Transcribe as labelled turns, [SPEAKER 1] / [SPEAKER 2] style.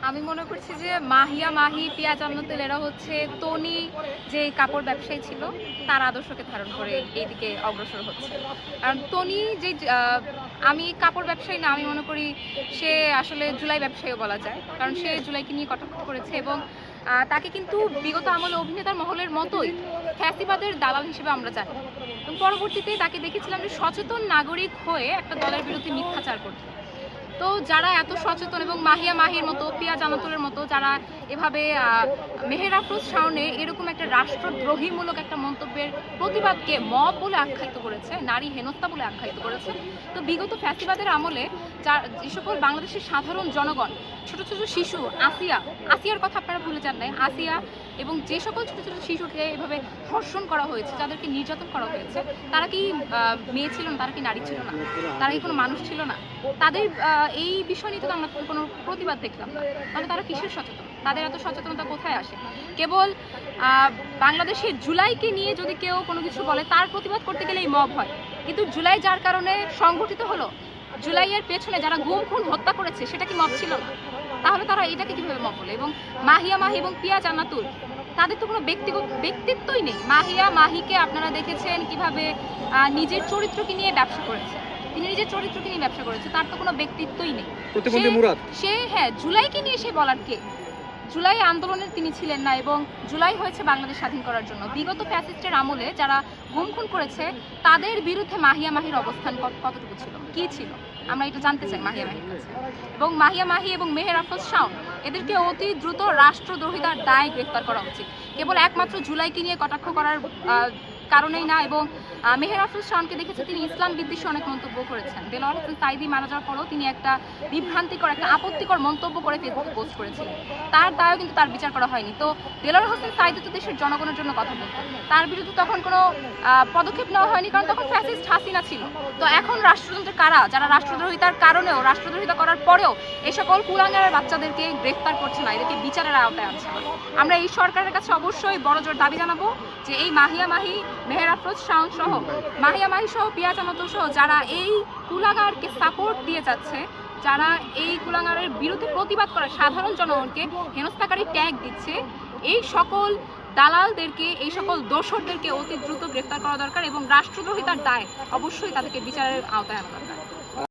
[SPEAKER 1] আমি মনে করছি যে মাহিয়া মাহি, পিয়া জান্নাতুল এরা হচ্ছে তনি যে কাপড় ব্যবসায়ী ছিল তার আদর্শকে ধারণ করে এইদিকে অগ্রসর হচ্ছে। কারণ তনি যে আমি কাপড় ব্যবসায়ী না, আমি মনে করি সে আসলে জুলাই ব্যবসায়ীও বলা যায়। কারণ সে জুলাইকে নিয়ে কটাক্ষ করেছে এবং তাকে কিন্তু বিগত আমলে অভিনেতার মহলের মতোই ফ্যাসিবাদের দালাল হিসেবে আমরা জানি। এবং পরবর্তীতে তাকে দেখেছিলাম যে সচেতন নাগরিক হয়ে একটা দলের বিরুদ্ধে মিথ্যাচার করতে। তো যারা এত সচেতন এবং মাহিয়া মাহির মতো, পিয়া জান্নাতুলের মতো যারা এভাবে মেহের আফরোজ শাওনের এরকম একটা রাষ্ট্রদ্রোহীমূলক একটা মন্তব্যের প্রতিবাদকে মব বলে আখ্যায়িত করেছে, নারী হেনস্থা বলে আখ্যায়িত করেছে, তো বিগত ফ্যাসিবাদের আমলে যে সকল বাংলাদেশের সাধারণ জনগণ, ছোট ছোট শিশু, আসিয়ার কথা আপনারা ভুলে যান নাই, আসিয়া এবং যে সকল ছোট ছোট শিশুকে এভাবে ধর্ষণ করা হয়েছে, যাদেরকে নির্যাতন করা হয়েছে, তারা কি মেয়ে ছিল না? তারা কি নারী ছিল না? তারা কি কোনো মানুষ ছিল না? তাদের এই বিষয় নিয়ে তো আমরা কোনো প্রতিবাদ দেখলাম না। তাহলে তারা কিসের সচেতন? তাদের এত সচেতনতা কোথায় আসে? কেবল বাংলাদেশের জুলাইকে নিয়ে যদি কেউ কোনো কিছু বলে তার প্রতিবাদ করতে গেলে এই মব হয়, কিন্তু জুলাই যার কারণে সংগঠিত হলো, জুলাইয়ের পেছনে যারা গুম খুন হত্যা করেছে সেটা কি মব ছিল না? তাহলে তারা এটাকে কিভাবে মব বলে? এবং মাহিয়া মাহি এবং পিয়া জান্নাতুল তাদের তো কোনো ব্যক্তিত্বই নেই। মাহিয়া মাহিকে আপনারা দেখেছেন কিভাবে নিজের চরিত্রকে নিয়ে ব্যবসা করেছে, তিনি নিজের চরিত্রকে নিয়ে ব্যবসা করেছে, তার তো কোনো ব্যক্তিত্বই নেই। সে জুলাইকে নিয়ে সে বলার কে? জুলাই আন্দোলনের তিনি ছিলেন না এবং জুলাই হয়েছে বাংলাদেশ স্বাধীন করার জন্য। বিগত ফ্যাসিস্টের আমলে যারা গুম খুন করেছে তাদের বিরুদ্ধে মাহিয়া মাহির অবস্থান কতটুকু ছিল, কি ছিল, আমরা এটা জানতে চাই মাহিয়া মাহির কাছে। এবং মাহিয়া মাহি এবং মেহের আফরোজ শাওন এদেরকে অতি দ্রুত রাষ্ট্রদ্রোহিতার দায় গ্রেফতার করা উচিত, কেবল একমাত্র জুলাইকে নিয়ে কটাক্ষ করার কারণেই না। এবং মেহের আফরোজ শাওনকে দেখেছে তিনি ইসলাম বিদ্বেষী অনেক মন্তব্য করেছেন। দেলোয়ার হোসেন সাঈদী মারা যাওয়ার পরেও তিনি একটা বিভ্রান্তিকর, একটা আপত্তিকর মন্তব্য করে ফেসবুকে পোস্ট করেছিলেন, তার দায়ও কিন্তু তার বিচার করা হয়নি। তো দেলোয়ার হোসেন সাঈদী তো দেশের জনগণের জন্য কথা বলতেন, তার বিরুদ্ধে তখন কোনো পদক্ষেপ নেওয়া হয়নি, কারণ তখন ফ্যাসিস্ট হাসিনা ছিল। তো এখন রাষ্ট্রযন্ত্রের কারা, যারা রাষ্ট্রদ্রোহিতার কারণেও, রাষ্ট্রদ্রোহিতা করার পরেও এই সকল কুলাঙ্গারের বাচ্চাদেরকে গ্রেফতার করছে না, এদেরকে বিচারের আওতায় আনছে না। আমরা এই সরকারের কাছে অবশ্যই বড়জোর দাবি জানাবো যে এই মাহিয়া মাহি, মেহের আফরোজ শাওন সহ, মাহিয়া মাহি সহ, পিয়া জান্নাতুল সহ যারা এই কুলাঙ্গারকে সাপোর্ট দিয়ে যাচ্ছে, যারা এই কুলাঙ্গারের বিরুদ্ধে প্রতিবাদ করে সাধারণ জনগণকে হেনস্থাকারী ট্যাগ দিচ্ছে, এই সকল দালালদেরকে, এই সকল দোসরদেরকে অতি দ্রুত গ্রেফতার করা দরকার এবং রাষ্ট্রদ্রোহিতার দায় অবশ্যই তাদেরকে বিচারের আওতায় আনা।